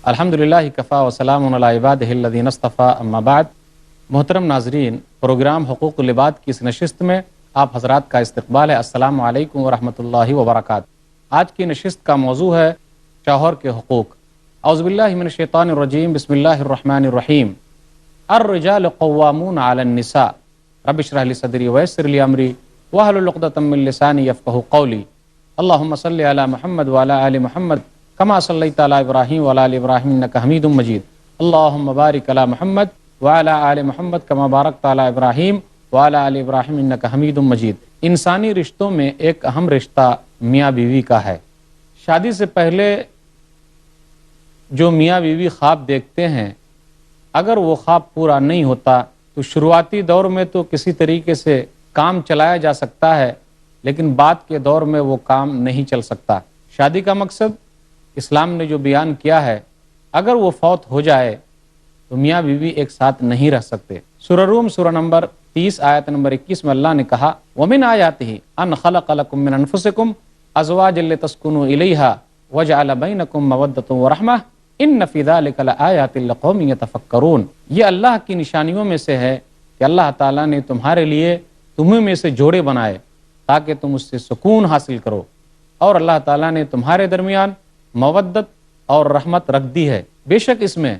الحمدللہ کفا وسلام علی عبادہ الذین اصطفیٰ اما بعد۔ محترم ناظرین، پروگرام حقوق العباد کی اس نشست میں آپ حضرات کا استقبال ہے۔ السلام علیکم ورحمۃ اللہ وبرکاتہ۔ آج کی نشست کا موضوع ہے شوہر کے حقوق۔ اعوذ باللہ من الشیطان الرجیم، بسم اللہ الرحمن الرحیم۔ الرجال قوامون علی النساء رب اشرح لی صدری ویسر لی امری واحلل عقدۃ من لسانی یفقہوا قولی۔ اللہم صلی علی محمد وعلی آل محمد کما صلیت علی ابراہیم وعلی آل ابراہیم انک حمید مجید۔ اللہم بارک علی محمد وعلی آل محمد کما بارکت علی ابراہیم وعلی آل ابراہیم انک حمید مجید۔ انسانی رشتوں میں ایک اہم رشتہ میاں بیوی کا ہے۔ شادی سے پہلے جو میاں بیوی خواب دیکھتے ہیں، اگر وہ خواب پورا نہیں ہوتا تو شروعاتی دور میں تو کسی طریقے سے کام چلایا جا سکتا ہے، لیکن بعد کے دور میں وہ کام نہیں چل سکتا۔ شادی کا مقصد اسلام نے جو بیان کیا ہے، اگر وہ فوت ہو جائے تو میاں بیوی ایک ساتھ نہیں رہ سکتے۔ سورہ روم سورہ نمبر 30 آیت نمبر 21 میں اللہ نے کہا وَمِنْ آیَاتِهِ أَنْ خَلَقَ لَكُم مِّنْ أَنفُسِكُمْ أَزْوَاجًا لِتَسْكُنُوا إِلَيْهَا وَجَعَلَ بَيْنَكُم مَّوَدَّةً وَرَحْمَةً إِنَّ فِي ذَلِكَ لَآيَاتٍ لِقَوْمٍ يَتَفَكَّرُونَ۔ یہ اللہ کی نشانیوں میں سے ہے کہ اللہ تعالیٰ نے تمہارے لیے تمہیں میں سے جوڑے بنائے تاکہ تم اس سے سکون حاصل کرو، اور اللہ تعالیٰ نے تمہارے درمیان مودت اور رحمت رکھ دی ہے۔ بے شک اس میں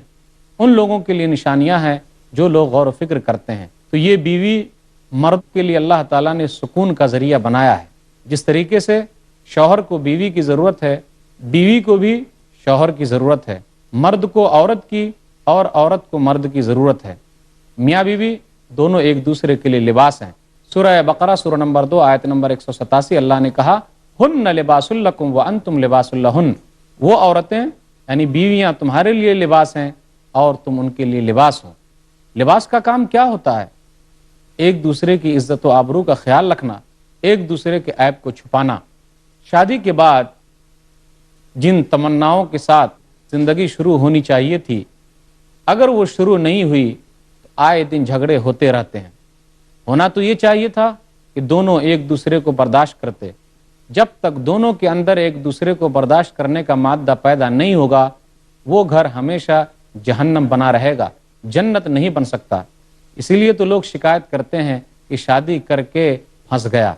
ان لوگوں کے لیے نشانیاں ہیں جو لوگ غور و فکر کرتے ہیں۔ تو یہ بیوی مرد کے لیے اللہ تعالیٰ نے سکون کا ذریعہ بنایا ہے۔ جس طریقے سے شوہر کو بیوی کی ضرورت ہے، بیوی کو بھی شوہر کی ضرورت ہے، مرد کو عورت کی اور عورت کو مرد کی ضرورت ہے۔ میاں بیوی دونوں ایک دوسرے کے لیے لباس ہیں۔ سورہ بقرہ سورہ نمبر 2 آیت نمبر 187 اللہ نے کہا ہن لباس لکم وانتم لباس لہن۔ وہ عورتیں یعنی بیویاں تمہارے لیے لباس ہیں اور تم ان کے لیے لباس ہو۔ لباس کا کام کیا ہوتا ہے؟ ایک دوسرے کی عزت و آبرو کا خیال رکھنا، ایک دوسرے کے عیب کو چھپانا۔ شادی کے بعد جن تمناؤں کے ساتھ زندگی شروع ہونی چاہیے تھی، اگر وہ شروع نہیں ہوئی تو آئے دن جھگڑے ہوتے رہتے ہیں۔ ہونا تو یہ چاہیے تھا کہ دونوں ایک دوسرے کو برداشت کرتے۔ جب تک دونوں کے اندر ایک دوسرے کو برداشت کرنے کا مادہ پیدا نہیں ہوگا، وہ گھر ہمیشہ جہنم بنا رہے گا، جنت نہیں بن سکتا۔ اسی لیے تو لوگ شکایت کرتے ہیں کہ شادی کر کے پھنس گیا۔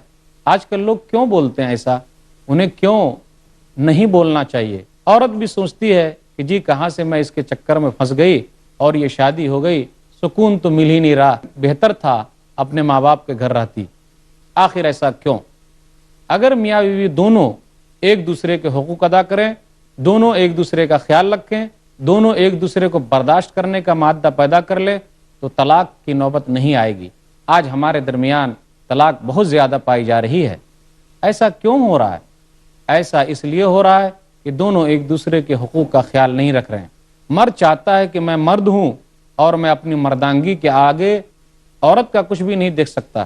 آج کل لوگ کیوں بولتے ہیں ایسا؟ انہیں کیوں نہیں بولنا چاہیے؟ عورت بھی سوچتی ہے کہ جی کہاں سے میں اس کے چکر میں پھنس گئی اور یہ شادی ہو گئی، سکون تو مل ہی نہیں رہا، بہتر تھا اپنے ماں باپ کے گھر رہتی۔ آخر ایسا کیوں؟ اگر میاں بیوی دونوں ایک دوسرے کے حقوق ادا کریں، دونوں ایک دوسرے کا خیال رکھیں، دونوں ایک دوسرے کو برداشت کرنے کا مادہ پیدا کر لے تو طلاق کی نوبت نہیں آئے گی۔ آج ہمارے درمیان طلاق بہت زیادہ پائی جا رہی ہے۔ ایسا کیوں ہو رہا ہے؟ ایسا اس لیے ہو رہا ہے کہ دونوں ایک دوسرے کے حقوق کا خیال نہیں رکھ رہے ہیں۔ مرد چاہتا ہے کہ میں مرد ہوں اور میں اپنی مردانگی کے آگے عورت کا کچھ بھی نہیں دیکھ سکتا۔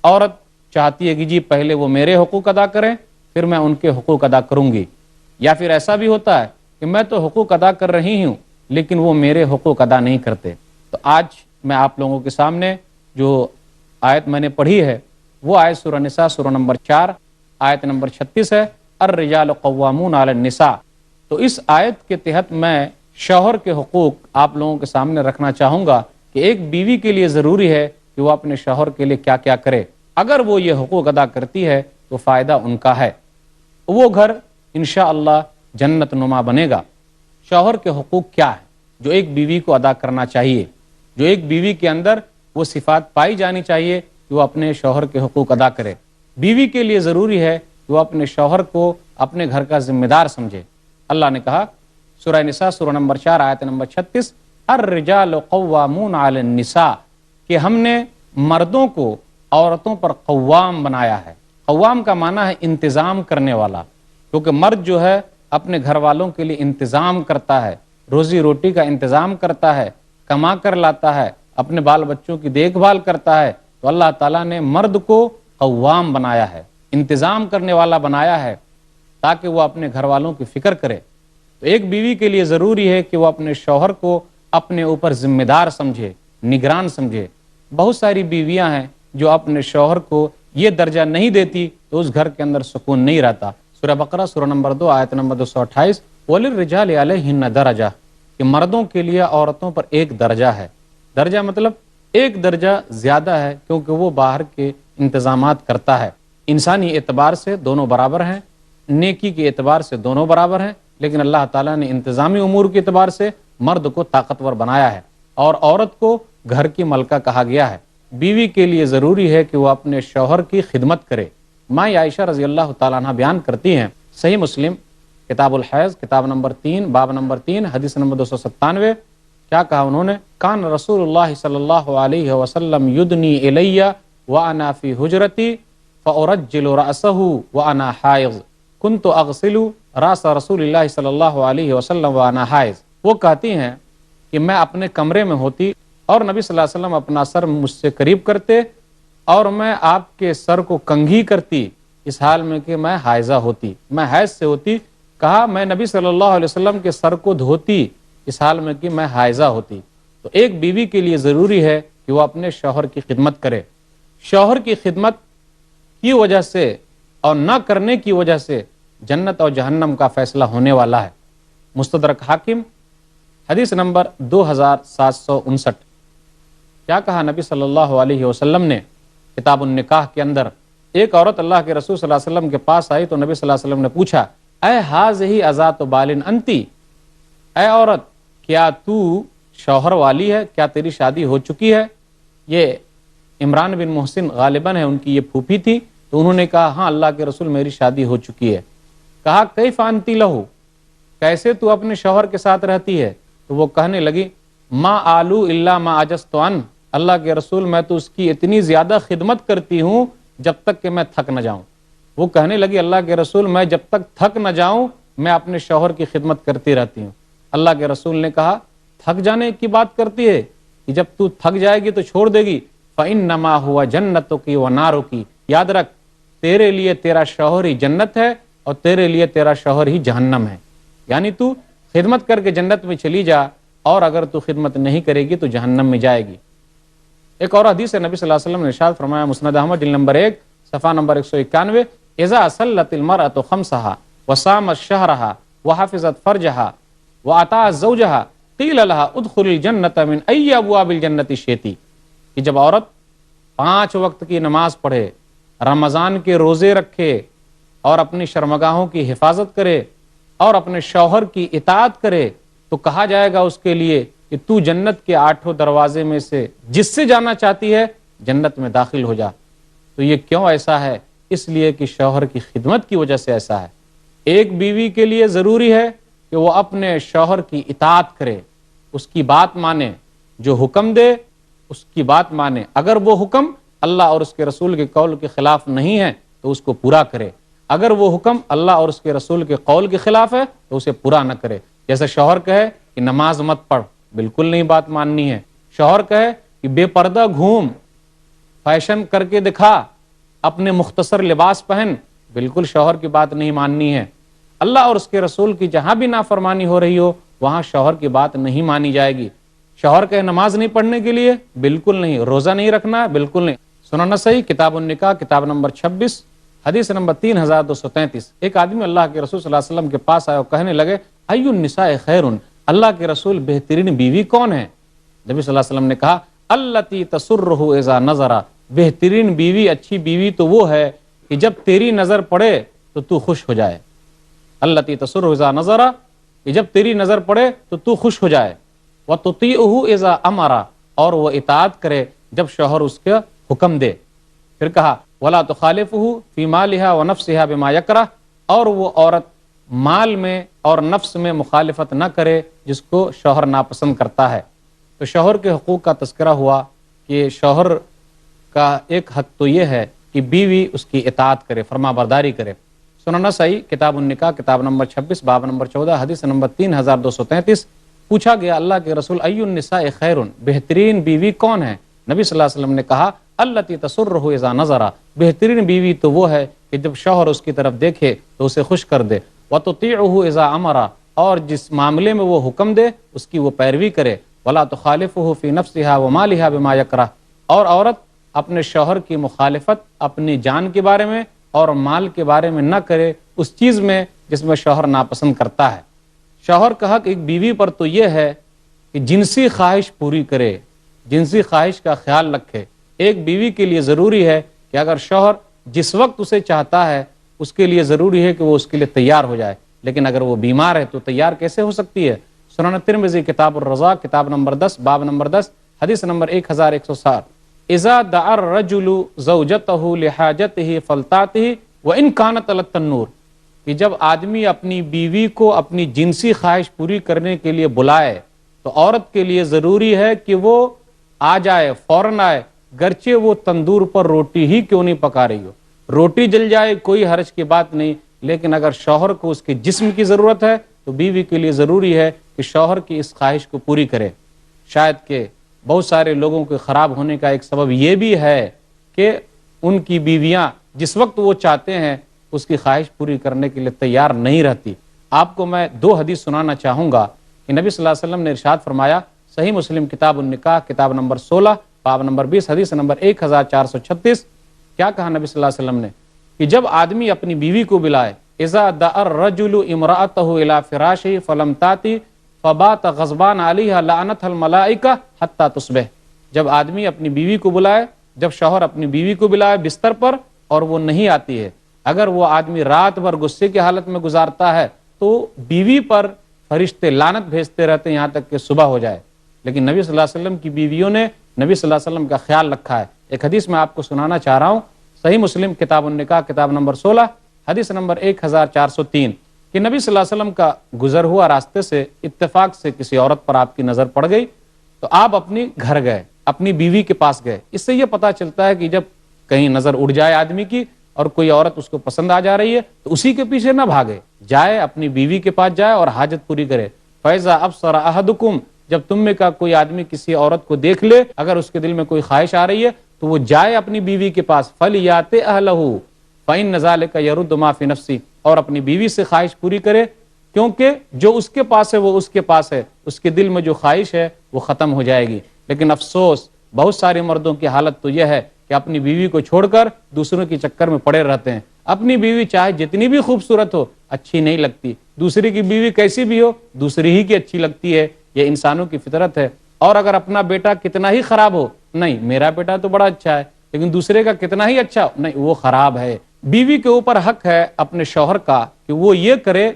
عورت چاہتی ہے کہ جی پہلے وہ میرے حقوق ادا کریں، پھر میں ان کے حقوق ادا کروں گی۔ یا پھر ایسا بھی ہوتا ہے کہ میں تو حقوق ادا کر رہی ہوں لیکن وہ میرے حقوق ادا نہیں کرتے۔ تو آج میں آپ لوگوں کے سامنے جو آیت میں نے پڑھی ہے وہ آیت سورہ نساء سورہ نمبر 4 آیت نمبر 36 ہے، الرجال قوامون علی النساء۔ تو اس آیت کے تحت میں شوہر کے حقوق آپ لوگوں کے سامنے رکھنا چاہوں گا کہ ایک بیوی کے لیے ضروری ہے کہ وہ اپنے شوہر کے لیے کیا کیا کرے۔ اگر وہ یہ حقوق ادا کرتی ہے تو فائدہ ان کا ہے، وہ گھر انشاءاللہ جنت نما بنے گا۔ شوہر کے حقوق کیا ہے جو ایک بیوی کو ادا کرنا چاہیے، جو ایک بیوی کے اندر وہ صفات پائی جانی چاہیے کہ وہ اپنے شوہر کے حقوق ادا کرے۔ بیوی کے لیے ضروری ہے کہ وہ اپنے شوہر کو اپنے گھر کا ذمہ دار سمجھے۔ اللہ نے کہا سورہ نساء سورہ نمبر 4 آیت نمبر 36 الرجال قوامون علی النساء، کہ ہم نے مردوں کو عورتوں پر قوام بنایا ہے۔ قوام کا معنی ہے انتظام کرنے والا، کیونکہ مرد جو ہے اپنے گھر والوں کے لیے انتظام کرتا ہے، روزی روٹی کا انتظام کرتا ہے، کما کر لاتا ہے، اپنے بال بچوں کی دیکھ بھال کرتا ہے۔ تو اللہ تعالیٰ نے مرد کو قوام بنایا ہے، انتظام کرنے والا بنایا ہے تاکہ وہ اپنے گھر والوں کی فکر کرے۔ تو ایک بیوی کے لیے ضروری ہے کہ وہ اپنے شوہر کو اپنے اوپر ذمہ دار سمجھے، نگران سمجھے۔ بہت ساری بیویاں ہیں جو اپنے شوہر کو یہ درجہ نہیں دیتی تو اس گھر کے اندر سکون نہیں رہتا۔ سورہ بقرہ سورہ نمبر 2 آیت نمبر 228 وَلِلرِّجَالِ عَلَيْهِنَّ دَرَجَةٌ، کہ مردوں کے لیے عورتوں پر ایک درجہ ہے، درجہ مطلب ایک درجہ زیادہ ہے، کیونکہ وہ باہر کے انتظامات کرتا ہے۔ انسانی اعتبار سے دونوں برابر ہیں، نیکی کے اعتبار سے دونوں برابر ہیں، لیکن اللہ تعالیٰ نے انتظامی امور کے اعتبار سے مرد کو طاقتور بنایا ہے اور عورت کو گھر کی ملکہ کہا گیا ہے۔ بیوی کے لیے ضروری ہے کہ وہ اپنے شوہر کی خدمت کرے۔ ماں عائشہ رضی اللہ تعالیٰ عنہ بیان کرتی ہیں، صحیح مسلم کتاب الحیض کتاب نمبر 3 باب نمبر 3 حدیث نمبر 297، کیا کہا انہوں نے؟ کان رسول اللہ صلی اللہ علیہ وسلم یدنی الی وانا فی حجرتی فارجل رأسہ وانا حائض کنت اغسل راس رسول اللہ صلی اللہ علیہ وسلم وانا حائض۔ وہ کہتی ہیں کہ میں اپنے کمرے میں ہوتی اور نبی صلی اللہ علیہ وسلم اپنا سر مجھ سے قریب کرتے اور میں آپ کے سر کو کنگھی کرتی اس حال میں کہ میں حائضہ ہوتی، میں حیض سے ہوتی۔ کہا میں نبی صلی اللہ علیہ وسلم کے سر کو دھوتی اس حال میں کہ میں حائضہ ہوتی۔ تو ایک بیوی کے لیے ضروری ہے کہ وہ اپنے شوہر کی خدمت کرے۔ شوہر کی خدمت کی وجہ سے اور نہ کرنے کی وجہ سے جنت اور جہنم کا فیصلہ ہونے والا ہے۔ مستدرک حاکم حدیث نمبر 2759۔ کیا کہا نبی صلی اللہ علیہ وسلم نے کتاب النکاح کے اندر؟ ایک عورت اللہ کے رسول صلی اللہ علیہ وسلم کے پاس آئی تو نبی صلی اللہ علیہ وسلم نے پوچھا، اے حاذہ ازات بالن انتی، اے عورت کیا تو شوہر والی ہے، کیا تیری شادی ہو چکی ہے؟ یہ عمران بن محسن غالباً ہے، ان کی یہ پھوپھی تھی، تو انہوں نے کہا ہاں اللہ کے رسول میری شادی ہو چکی ہے۔ کہا کیف انتی لہو، کیسے تو اپنے شوہر کے ساتھ رہتی ہے؟ تو وہ کہنے لگی ما آلو الا ما عجزت عن، اللہ کے رسول میں تو اس کی اتنی زیادہ خدمت کرتی ہوں جب تک کہ میں تھک نہ جاؤں۔ وہ کہنے لگی اللہ کے رسول میں جب تک تھک نہ جاؤں میں اپنے شوہر کی خدمت کرتی رہتی ہوں۔ اللہ کے رسول نے کہا تھک جانے کی بات کرتی ہے کہ جب تو تھک جائے گی تو چھوڑ دے گی، فإنما هو جنتک ونارک، یاد رکھ تیرے لیے تیرا شوہر ہی جنت ہے اور تیرے لیے تیرا شوہر ہی جہنم ہے، یعنی تو خدمت کر کے جنت میں چلی جا اور اگر تو خدمت نہیں کرے گی تو جہنم میں جائے گی۔ ایک اور حدیث ہے، نبی صلی اللہ علیہ وسلم نے ارشاد فرمایا، مسند احمد جلد نمبر 1 صفحہ نمبر 191، اذا صلت المرأة خمسها وصامت شهرها وحفظت فرجها واطاعت زوجها قیل لها ادخل الجنت من ای ابواب الجنت شئتی، کہ جب عورت 5 وقت کی نماز پڑھے، رمضان کے روزے رکھے اور اپنی شرمگاہوں کی حفاظت کرے اور اپنے شوہر کی اطاعت کرے تو کہا جائے گا اس کے لیے کہ تو جنت کے 8 دروازے میں سے جس سے جانا چاہتی ہے جنت میں داخل ہو جا۔ تو یہ کیوں ایسا ہے؟ اس لیے کہ شوہر کی خدمت کی وجہ سے ایسا ہے۔ ایک بیوی کے لیے ضروری ہے کہ وہ اپنے شوہر کی اطاعت کرے، اس کی بات مانے، جو حکم دے اس کی بات مانے، اگر وہ حکم اللہ اور اس کے رسول کے قول کے خلاف نہیں ہے تو اس کو پورا کرے، اگر وہ حکم اللہ اور اس کے رسول کے قول کے خلاف ہے تو اسے پورا نہ کرے۔ جیسے شوہر کہے کہ نماز مت پڑھ، بالکل نہیں بات ماننی ہے۔ شوہر کہے کہ بے پردہ گھوم، فیشن کر کے دکھا، اپنے مختصر لباس پہن، بالکل شوہر کی بات نہیں ماننی ہے۔ اللہ اور اس کے رسول کی جہاں بھی نافرمانی ہو رہی ہو وہاں شوہر کی بات نہیں مانی جائے گی۔ شوہر کہے نماز نہیں پڑھنے کے لیے، بالکل نہیں۔ روزہ نہیں رکھنا، بالکل نہیں۔ سنن نسائی کتاب النکاح کتاب نمبر 26 حدیث نمبر 3233، ایک آدمی اللہ کے رسول صلی اللہ علیہ وسلم کے پاس آیا اور کہنے لگے ای النساء خیر، اللہ کے رسول بہترین بیوی کون ہے؟ نبی صلی اللہ علیہ وسلم نے کہا التی تسرہ اذا نظر، بہترین بیوی، اچھی بیوی تو وہ ہے کہ جب تیری نظر پڑے تو تو خوش ہو جائے۔ التی تسرہ اذا نظر، کہ جب تیری نظر پڑے تو تو خوش ہو جائے۔ وتطیعہ اذا امر، اور وہ اطاعت کرے جب شوہر اس کا حکم دے۔ پھر کہا ولا تخالفہ فی مالها ونفسها بما یکرہ، اور وہ عورت مال میں اور نفس میں مخالفت نہ کرے جس کو شوہر ناپسند کرتا ہے۔ تو شوہر کے حقوق کا تذکرہ ہوا کہ شوہر کا ایک حق تو یہ ہے کہ بیوی اس کی اطاعت کرے، فرما برداری کرے۔ سنن نسائی کتاب النکاح کتاب نمبر 26 باب نمبر 14 حدیث نمبر 3233، پوچھا گیا اللہ کے رسول ای النساء خیر، بہترین بیوی کون ہے؟ نبی صلی اللہ علیہ وسلم نے کہا التی تسرہ اذا نظر، بہترین بیوی تو وہ ہے کہ جب شوہر اس کی طرف دیکھے تو اسے خوش کر دے۔ وتطیعہ اذا امر، اور جس معاملے میں وہ حکم دے اس کی وہ پیروی کرے۔ ولا تخالفہ فی نفسها ومالها بما یکرہ، اور عورت اپنے شوہر کی مخالفت اپنی جان کے بارے میں اور مال کے بارے میں نہ کرے اس چیز میں جس میں شوہر ناپسند کرتا ہے۔ شوہر کا حق ایک بیوی پر تو یہ ہے کہ جنسی خواہش پوری کرے، جنسی خواہش کا خیال رکھے۔ ایک بیوی کے لیے ضروری ہے کہ اگر شوہر جس وقت اسے چاہتا ہے اس کے لیے ضروری ہے کہ وہ اس کے لیے تیار ہو جائے، لیکن اگر وہ بیمار ہے تو تیار کیسے ہو سکتی ہے؟ سنن ترمذی کتاب الرضا کتاب نمبر 10 باب نمبر 10 حدیث نمبر 1160 اذا دعا الرجل زوجته لحاجته فلتاته وان كانت على التنور، کہ جب آدمی اپنی بیوی کو اپنی جنسی خواہش پوری کرنے کے لیے بلائے تو عورت کے لیے ضروری ہے کہ وہ آ جائے، فوراً آئے، گرچہ وہ تندور پر روٹی ہی کیوں نہیں پکا رہی ہو۔ روٹی جل جائے کوئی حرج کی بات نہیں، لیکن اگر شوہر کو اس کے جسم کی ضرورت ہے تو بیوی کے لیے ضروری ہے کہ شوہر کی اس خواہش کو پوری کرے۔ شاید کہ بہت سارے لوگوں کے خراب ہونے کا ایک سبب یہ بھی ہے کہ ان کی بیویاں جس وقت وہ چاہتے ہیں اس کی خواہش پوری کرنے کے لیے تیار نہیں رہتی۔ آپ کو میں 2 حدیث سنانا چاہوں گا کہ نبی صلی اللہ علیہ وسلم نے ارشاد فرمایا، صحیح مسلم کتاب النکاح کتاب نمبر 16 باب نمبر 20 حدیث نمبر 1436، کیا کہا نبی صلی اللہ علیہ وسلم نے کہ جب آدمی اپنی بیوی کو بلائے، اذا دعا الرجل امرأته الى فراشه فلم تأتی فبات غضبان علیہا لعنتها الملائکہ حتی تصبح، جب آدمی اپنی بیوی کو بلائے، جب شوہر اپنی بیوی کو بلائے بستر پر اور وہ نہیں آتی ہے، اگر وہ آدمی رات بھر غصے کی حالت میں گزارتا ہے تو بیوی پر فرشتے لعنت بھیجتے رہتے ہیں یہاں تک کہ صبح ہو جائے۔ لیکن نبی صلی اللہ علیہ وسلم کی بیویوں نے نبی صلی اللہ علیہ وسلم کا خیال رکھا ہے۔ ایک حدیث میں آپ کو سنانا چاہ رہا ہوں، صحیح مسلم کتاب النکاح کتاب نمبر 16 حدیث نمبر 1403، کہ نبی صلی اللہ علیہ وسلم کا گزر ہوا راستے سے اتفاق سے کسی عورت پر آپ کی نظر پڑ گئی تو آپ اپنی گھر گئے، اپنی بیوی کے پاس گئے۔ اس سے یہ پتا چلتا ہے کہ جب کہیں نظر اڑ جائے آدمی کی اور کوئی عورت اس کو پسند آ جا رہی ہے تو اسی کے پیچھے نہ بھاگے، جائے اپنی بیوی کے پاس جائے اور حاجت پوری کرے۔ فَإِذَا أَبْصَرَ أَحَدُكُمْ، جب تم میں کا کوئی آدمی کسی عورت کو دیکھ لے، اگر اس کے دل میں کوئی خواہش آ رہی ہے تو وہ جائے اپنی بیوی کے پاس، فَلْيَأْتِ أَهْلَهُ فَإِنَّ ذَلِكَ يَرُدُّ مَا فِي نَفْسِهِ، اور اپنی بیوی سے خواہش پوری کرے، کیونکہ جو اس کے پاس ہے وہ اس کے پاس ہے، اس کے دل میں جو خواہش ہے وہ ختم ہو جائے گی۔ لیکن افسوس بہت سارے مردوں کی حالت تو یہ ہے کہ اپنی بیوی کو چھوڑ کر دوسروں کے چکر میں پڑے رہتے ہیں۔ اپنی بیوی چاہے جتنی بھی خوبصورت ہو اچھی نہیں لگتی، دوسری کی بیوی کیسی بھی ہو دوسری ہی کی اچھی لگتی ہے، یہ انسانوں کی فطرت ہے۔ اور اگر اپنا بیٹا کتنا ہی خراب ہو، نہیں میرا بیٹا تو بڑا اچھا ہے، لیکن دوسرے کا کتنا ہی اچھا ہو، نہیں وہ خراب ہے۔ بیوی کے اوپر حق ہے اپنے شوہر کا کہ وہ یہ کرے،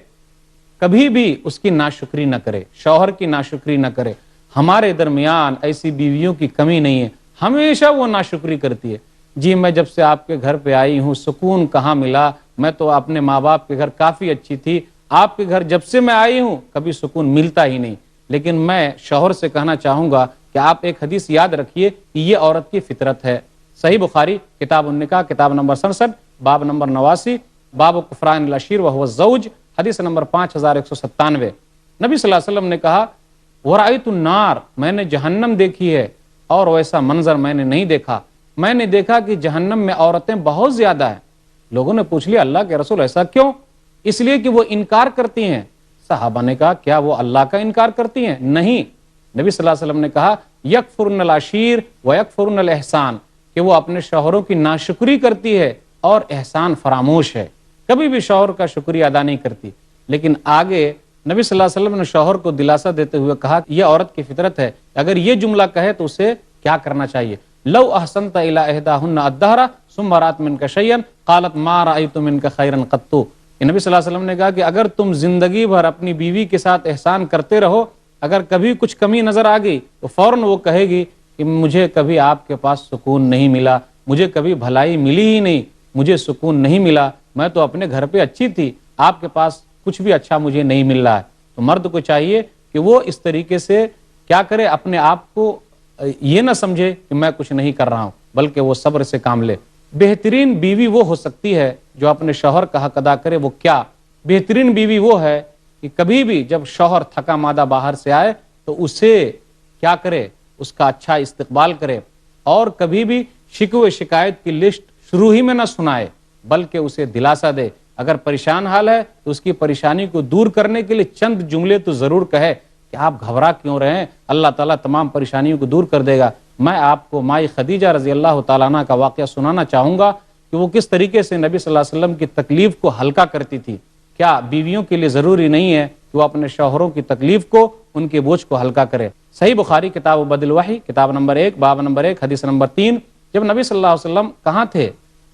کبھی بھی اس کی ناشکری نہ کرے، شوہر کی ناشکری نہ کرے۔ ہمارے درمیان ایسی بیویوں کی کمی نہیں ہے، ہمیشہ وہ ناشکری کرتی ہے۔ جی میں جب سے آپ کے گھر پہ آئی ہوں سکون کہاں ملا، میں تو اپنے ماں باپ کے گھر کافی اچھی تھی، آپ کے گھر جب سے میں آئی ہوں کبھی سکون ملتا ہی نہیں۔ لیکن میں شوہر سے کہنا چاہوں گا کہ آپ ایک حدیث یاد رکھیے کہ یہ عورت کی فطرت ہے۔ صحیح بخاری کتاب النکاح کتاب نمبر 67 باب نمبر 89 باب کفران العشیر وهو الزوج حدیث نمبر 5197، نبی صلی اللہ علیہ وسلم نے کہا وَرَأَيْتُ النَّارِ، میں نے جہنم دیکھی ہے اور ویسا منظر میں نے نہیں دیکھا، میں نے دیکھا کہ جہنم میں عورتیں بہت زیادہ ہیں۔ لوگوں نے پوچھ لیا اللہ کے رسول ایسا کیوں؟ اس لیے کہ وہ انکار کرتی ہیں۔ صحابہ نے کہا کیا وہ اللہ کا انکار کرتی ہیں؟ نہیں، نبی صلی اللہ علیہ وسلم نے کہا یکفرن العشیر ویکفرن الاحسان، کہ وہ اپنے شوہروں کی ناشکری کرتی ہے اور احسان فراموش ہے، کبھی بھی شوہر کا شکریہ ادا نہیں کرتی۔ لیکن آگے نبی صلی اللہ علیہ وسلم نے شوہر کو دلاسا دیتے ہوئے کہا کہ یہ عورت کی فطرت ہے، اگر یہ جملہ کہے تو اسے کیا کرنا چاہیے؟ لو احسنت الی احداہن الدہر ثم رات منک شیئا قالت ما رأیت منک خیرا قط، کہ نبی صلی اللہ علیہ وسلم نے کہا کہ اگر تم زندگی بھر اپنی بیوی کے ساتھ احسان کرتے رہو، اگر کبھی کچھ کمی نظر آ گئی تو فوراً وہ کہے گی کہ مجھے کبھی آپ کے پاس سکون نہیں ملا، مجھے کبھی بھلائی ملی ہی نہیں، مجھے سکون نہیں ملا، میں تو اپنے گھر پہ اچھی تھی، آپ کے پاس کچھ بھی اچھا مجھے نہیں مل رہا ہے۔ تو مرد کو چاہیے کہ وہ اس طریقے سے کیا کرے، اپنے آپ کو یہ نہ سمجھے کہ میں کچھ نہیں کر رہا ہوں، بلکہ وہ صبر سے کام لے۔ بہترین بیوی وہ ہو سکتی ہے جو اپنے شوہر کا حق ادا کرے۔ وہ کیا؟ بہترین بیوی وہ ہے کہ کبھی بھی جب شوہر تھکا مادہ باہر سے آئے تو اسے کیا کرے، اس کا اچھا استقبال کرے، اور کبھی بھی شکوے شکایت کی لسٹ شروع ہی میں نہ سنائے، بلکہ اسے دلاسا دے۔ اگر پریشان حال ہے تو اس کی پریشانی کو دور کرنے کے لیے چند جملے تو ضرور کہے کہ آپ گھبرا کیوں رہے ہیں، اللہ تعالیٰ تمام پریشانیوں کو دور کر دے گا۔ میں آپ کو مائی خدیجہ رضی اللہ تعالیٰ عنہ کا واقعہ سنانا چاہوں گا کہ وہ کس طریقے سے نبی صلی اللہ علیہ وسلم کی تکلیف کو ہلکا کرتی تھی۔ کیا بیویوں کے لیے ضروری نہیں ہے کہ وہ اپنے شوہروں کی تکلیف کو، ان کے بوجھ کو ہلکا کرے۔ صحیح بخاری کتاب بدل وحی کتاب نمبر 1 باب نمبر 1 حدیث نمبر 3، جب نبی صلی اللہ علیہ وسلم کہاں تھے؟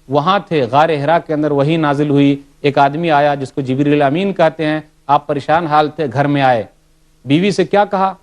وہاں تھے، غار حرا کے اندر وحی نازل ہوئی، ایک آدمی آیا جس کو جبریل امین کہتے ہیں، آپ پریشان حال تھے، گھر میں آئے، بیوی سے کیا کہا؟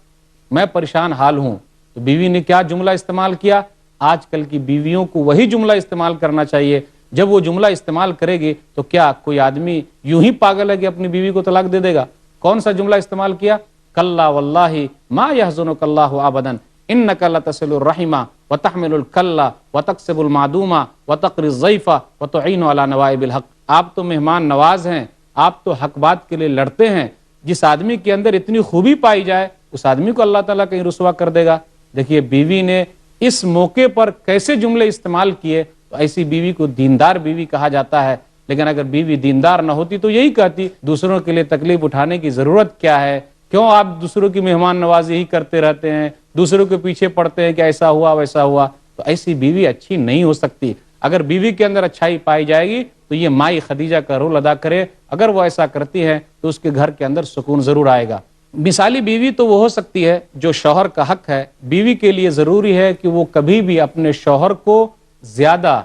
میں پریشان حال ہوں۔ تو بیوی نے کیا جملہ استعمال کیا؟ آج کل کی بیویوں کو وہی جملہ استعمال کرنا چاہیے۔ جب وہ جملہ استعمال کرے گی تو کیا کوئی آدمی یوں ہی پاگل ہے کہ اپنی بیوی کو طلاق دے دے گا؟ کون سا جملہ استعمال کیا؟ کلا واللہ ما یحزنک اللہ ابدا انک لتصل الرحم وتحمل الکلا وتکسب المعدوم وتقری الضیف وتعین علی نوائب الحق۔ آپ تو مہمان نواز ہیں، آپ تو حق بات کے لیے لڑتے ہیں۔ جس آدمی کے اندر اتنی خوبی پائی جائے اس آدمی کو اللہ تعالیٰ کہیں رسوا کر دے گا۔ دیکھیے بیوی نے اس موقع پر کیسے جملے استعمال کیے، تو ایسی بیوی کو دیندار بیوی کہا جاتا ہے۔ لیکن اگر بیوی دیندار نہ ہوتی تو یہی کہتی دوسروں کے لیے تکلیف اٹھانے کی ضرورت کیا ہے، کیوں آپ دوسروں کی مہمان نوازی ہی کرتے رہتے ہیں، دوسروں کے پیچھے پڑتے ہیں کہ ایسا ہوا ویسا ہوا۔ تو ایسی بیوی اچھی نہیں ہو سکتی۔ اگر بیوی کے اندر اچھائی پائی جائے گی تو یہ مائی خدیجہ کا رول ادا کرے، اگر وہ ایسا کرتی ہے تو اس کے گھر کے اندر سکون ضرور آئے گا۔ مثالی بیوی تو وہ ہو سکتی ہے جو شوہر کا حق ہے۔ بیوی کے لیے ضروری ہے کہ وہ کبھی بھی اپنے شوہر کو زیادہ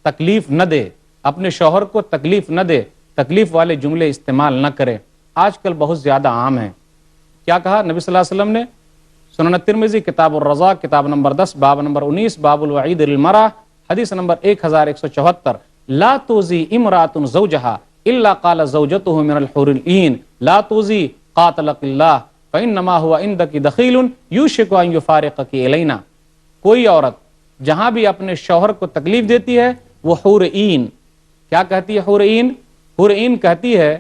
تکلیف نہ دے، اپنے شوہر کو تکلیف نہ دے، تکلیف والے جملے استعمال نہ کرے۔ آج کل بہت زیادہ عام ہیں۔ کیا کہا نبی صلی اللہ علیہ وسلم نے؟ سنن ترمذی کتاب الرضا کتاب نمبر 10 باب نمبر 19 باب الوعید للمرأة حدیث نمبر 1174 لا توزی امرأة زوجها الا قال زوجته من الحور العین لا توزی قاتلک اللہ فانما هو عندک دخیل یوشک ان یفارقک الینا۔ کوئی عورت جہاں بھی اپنے شوہر کو تکلیف دیتی ہے وہ حور عین، کیا کہتی ہے حور عین؟ حور عین کہتی ہے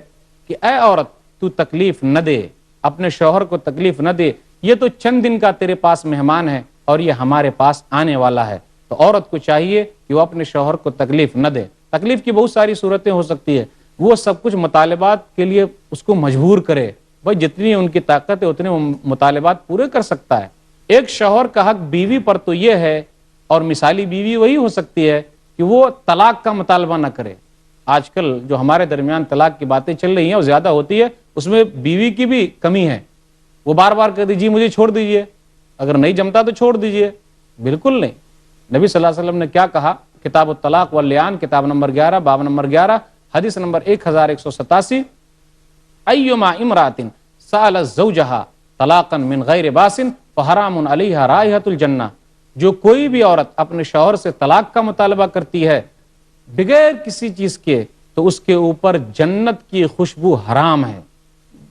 کہ اے عورت تو تکلیف نہ دے، اپنے شوہر کو تکلیف نہ دے، یہ تو چند دن کا تیرے پاس مہمان ہے اور یہ ہمارے پاس آنے والا ہے۔ تو عورت کو چاہیے کہ وہ اپنے شوہر کو تکلیف نہ دے۔ تکلیف کی بہت ساری صورتیں ہو سکتی ہے، وہ سب کچھ مطالبات کے لیے اس کو مجبور کرے، بھائی جتنی ان کی طاقت ہے اتنے وہ مطالبات پورے کر سکتا ہے۔ ایک شوہر کا حق بیوی پر تو یہ ہے، اور مثالی بیوی وہی ہو سکتی ہے کہ وہ طلاق کا مطالبہ نہ کرے۔ آج کل جو ہمارے درمیان طلاق کی باتیں چل رہی ہیں وہ زیادہ ہوتی ہے، اس میں بیوی کی بھی کمی ہے۔ وہ بار بار کہتی جی مجھے چھوڑ دیجئے، اگر نہیں جمتا تو چھوڑ دیجئے۔ بالکل نہیں۔ نبی صلی اللہ علیہ وسلم نے کیا کہا؟ کتاب الطلاق واللیان کتاب نمبر 11 باب نمبر 11 حدیث نمبر 1187 ایما امرأۃ سألت زوجها طلاقا من غیر باس فحرام علیہا رائحۃ الجنہ۔ جو کوئی بھی عورت اپنے شوہر سے طلاق کا مطالبہ کرتی ہے بغیر کسی چیز کے تو اس کے اوپر جنت کی خوشبو حرام ہے۔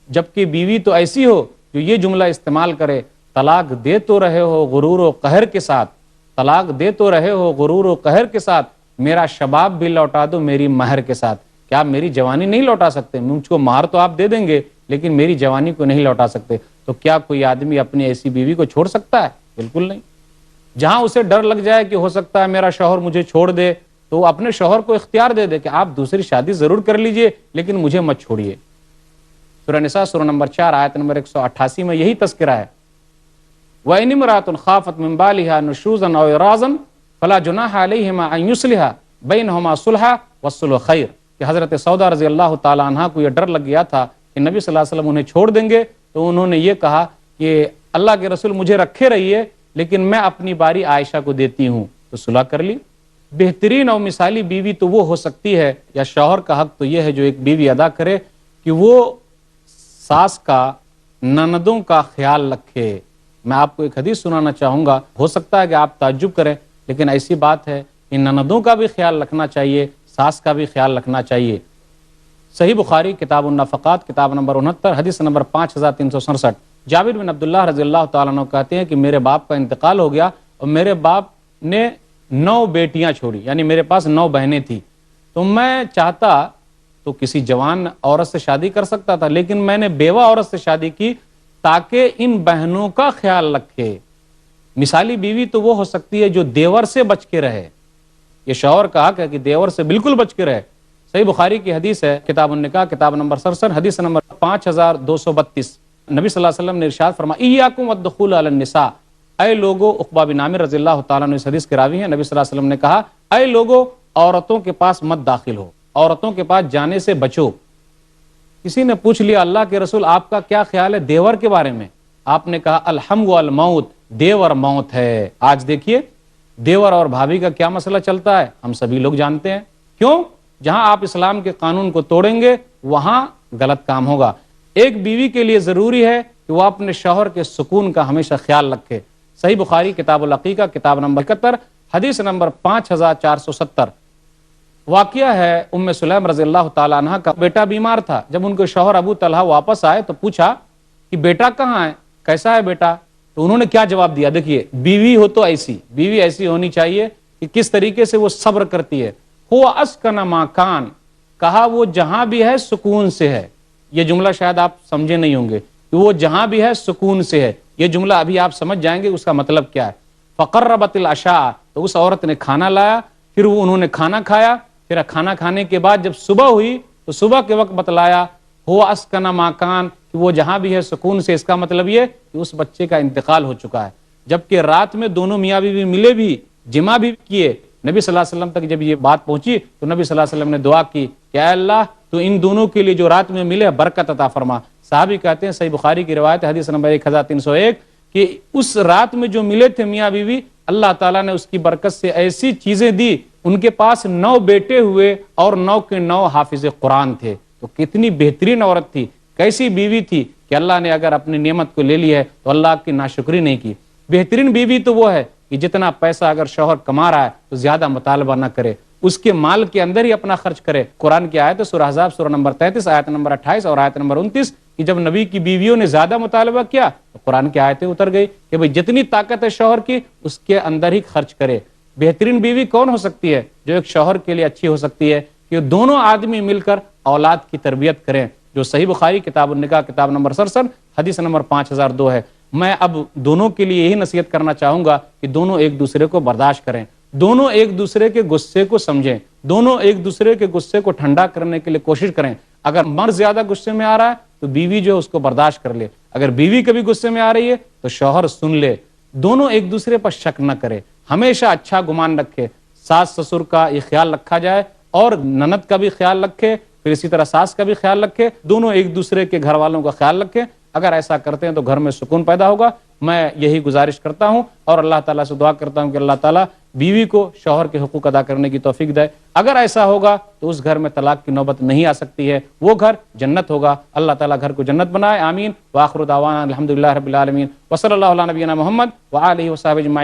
جبکہ بیوی تو ایسی ہو جو یہ جملہ استعمال کرے طلاق دے تو رہے ہو غرور و قہر کے ساتھ، طلاق دے تو رہے ہو غرور و قہر کے ساتھ، میرا شباب بھی لوٹا دو میری مہر کے ساتھ۔ کیا آپ میری جوانی نہیں لوٹا سکتے؟ مجھ کو مہر تو آپ دے دیں گے لیکن میری جوانی کو نہیں لوٹا سکتے۔ تو کیا کوئی آدمی اپنی ایسی بیوی کو چھوڑ سکتا ہے؟ بالکل نہیں۔ جہاں اسے ڈر لگ جائے کہ ہو سکتا ہے میرا شوہر مجھے چھوڑ دے تو وہ اپنے شوہر کو اختیار دے دے کہ آپ دوسری شادی ضرور کر لیجئے لیکن مجھے مت چھوڑیے۔ سورہ نساء سورہ نمبر 4 آیت نمبر 188 میں یہی تذکرہ ہے۔ وَإِنِ امْرَأَةٌ خَافَتْ مِنْ بَالِهَا نُشُوزًا أَوْ إِعْرَاضًا فَلَا جُنَاحَ عَلَيْهِمَا أَنْ يُصْلِحَا بَيْنَهُمَا صُلْحًا وَالصُّلْحُ خَيْرٌ۔ کہ حضرت سودا رضی اللہ تعالی عنہ کو یہ ڈر لگ گیا تھا کہ نبی صلی اللہ علیہ وسلم انہیں چھوڑ دیں گے، تو انہوں نے یہ کہا کہ اللہ کے رسول مجھے رکھے رہیے لیکن میں اپنی باری عائشہ کو دیتی ہوں، تو صلح کر لی۔ بہترین اور مثالی بیوی تو وہ ہو سکتی ہے، یا شوہر کا حق تو یہ ہے جو ایک بیوی ادا کرے کہ وہ ساس کا، نندوں کا خیال رکھے۔ میں آپ کو ایک حدیث سنانا چاہوں گا، ہو سکتا ہے کہ آپ تعجب کریں لیکن ایسی بات ہے کہ نندوں کا بھی خیال رکھنا چاہیے، ساس کا بھی خیال رکھنا چاہیے۔ صحیح بخاری کتاب النفقات کتاب نمبر 69 حدیث نمبر 5367 جابر بن عبداللہ رضی اللہ تعالیٰ عنہ کہتے ہیں کہ میرے باپ کا انتقال ہو گیا اور میرے باپ نے 9 بیٹیاں چھوڑی، یعنی میرے پاس 9 بہنیں تھیں، تو میں چاہتا تو کسی جوان عورت سے شادی کر سکتا تھا لیکن میں نے بیوہ عورت سے شادی کی تاکہ ان بہنوں کا خیال رکھے۔ مثالی بیوی تو وہ ہو سکتی ہے جو دیور سے بچ کے رہے۔ یہ شوہر کا حق ہے کہ دیور سے بالکل بچ کے رہے۔ صحیح بخاری کی حدیث ہے کتاب النکاح کتاب نمبر 67 حدیث نمبر 5232 نبی صلی اللہ علیہ وسلم نے ارشاد فرمایا ایاکم والدخول علی النساء، اے لوگو، عقبہ بن عامر رضی اللہ تعالیٰ عنہ اس حدیث کے راوی ہیں، نبی صلی اللہ علیہ وسلم نے کہا اے لوگو عورتوں کے پاس مت داخل ہو، عورتوں کے پاس جانے سے بچو۔ کسی نے پوچھ لیا اللہ کے رسول آپ کا کیا خیال ہے دیور کے بارے میں؟ آپ نے کہا الحم والموت، دیور موت ہے۔ آج دیکھیے دیور اور بھابھی کا کیا مسئلہ چلتا ہے، ہم سبھی لوگ جانتے ہیں۔ کیوں؟ جہاں آپ اسلام کے قانون کو توڑیں گے وہاں غلط کام ہوگا۔ ایک بیوی کے لیے ضروری ہے کہ وہ اپنے شوہر کے سکون کا ہمیشہ خیال رکھے۔ صحیح بخاری کتاب العقیقہ کتاب نمبر 71 حدیث نمبر 5470 واقعہ ہے ام سلیم رضی اللہ تعالیٰ عنہ کا بیٹا بیمار تھا۔ جب ان کے شوہر ابو طلحہ واپس آئے تو پوچھا کہ بیٹا کہاں ہے، کیسا ہے بیٹا؟ تو انہوں نے کیا جواب دیا؟ دیکھیے بیوی ہو تو بیوی ایسی ہونی چاہیے کہ کس طریقے سے وہ صبر کرتی ہے۔ ہوا اسکن ما کان، کہا وہ جہاں بھی ہے سکون سے ہے۔ یہ جملہ شاید آپ سمجھے نہیں ہوں گے کہ وہ جہاں بھی ہے سکون سے ہے، یہ جملہ ابھی آپ سمجھ جائیں گے اس کا مطلب کیا ہے۔ فقربت العشاء، تو اس عورت نے کھانا لایا، پھر وہ انہوں نے کھانا کھایا، پھر کھانا کھانے کے بعد جب صبح ہوئی تو صبح کے وقت بتلایا ہوا اسکن ما کان، کہ وہ جہاں بھی ہے سکون سے، اس کا مطلب یہ کہ اس بچے کا انتقال ہو چکا ہے۔ جبکہ رات میں دونوں میاں بیوی ملے بھی، جمع بھی کیے۔ نبی صلی اللہ علیہ وسلم تک جب یہ بات پہنچی تو نبی صلی اللہ علیہ وسلم نے دعا کی کہ اے اللہ تو ان دونوں کے لیے جو رات میں ملے برکت عطا فرما۔ صحابی کہتے ہیں، صحیح بخاری کی روایت حدیث نمبر 1301 کہ اس رات میں جو ملے تھے میاں بیوی، اللہ تعالیٰ نے اس کی برکت سے ایسی چیزیں دی، ان کے پاس 9 بیٹے ہوئے اور 9 کے 9 حافظ قرآن تھے۔ تو کتنی بہترین عورت تھی، کیسی بیوی تھی کہ اللہ نے اگر اپنی نعمت کو لے لی ہے تو اللہ کی ناشکری نہیں کی۔ بہترین بیوی تو وہ ہے کہ جتنا پیسہ اگر شوہر کما رہا ہے تو زیادہ مطالبہ نہ کرے، اس کے مال کے اندر ہی اپنا خرچ کرے۔ قرآن کی آیت ہے سورہ احزاب سورہ نمبر 33 آیت نمبر 28 اور آیت نمبر 29 کہ جب نبی کی بیویوں نے زیادہ مطالبہ کیا تو قرآن کی آیتیں اتر گئی کہ بھئی جتنی طاقت ہے شوہر کی اس کے اندر ہی خرچ کرے۔ بہترین بیوی کون ہو سکتی ہے؟ جو ایک شوہر کے لیے اچھی ہو سکتی ہے کہ دونوں آدمی مل کر اولاد کی تربیت کریں، جو صحیح بخاری کتاب النکاح کتاب نمبر 67 حدیث نمبر 5002 ہے۔ میں اب دونوں کے لیے یہی نصیحت کرنا چاہوں گا کہ دونوں ایک دوسرے کو برداشت کریں، دونوں ایک دوسرے کے غصے کو سمجھیں، دونوں ایک دوسرے کے غصے کو ٹھنڈا کرنے کے لیے کوشش کریں۔ اگر مرد زیادہ غصے میں آ رہا ہے تو بیوی جو ہے اس کو برداشت کر لے، اگر بیوی کبھی غصے میں آ رہی ہے تو شوہر سن لے۔ دونوں ایک دوسرے پر شک نہ کرے، ہمیشہ اچھا گمان رکھے، ساس سسر کا یہ خیال رکھا جائے اور نند کا بھی خیال رکھے، پھر اسی طرح ساس کا بھی خیال رکھے، دونوں ایک دوسرے کے گھر والوں کا خیال رکھیں۔ اگر ایسا کرتے ہیں تو گھر میں سکون پیدا ہوگا۔ میں یہی گزارش کرتا ہوں اور اللہ تعالیٰ سے دعا کرتا ہوں کہ اللہ تعالیٰ بیوی کو شوہر کے حقوق ادا کرنے کی توفیق دے۔ اگر ایسا ہوگا تو اس گھر میں طلاق کی نوبت نہیں آ سکتی ہے، وہ گھر جنت ہوگا۔ اللہ تعالیٰ گھر کو جنت بنائے، آمین۔ وآخر دعوانا الحمدللہ رب العالمین، وصلی اللہ علی نبینا محمد وآلہ وصحبہ اجمعین۔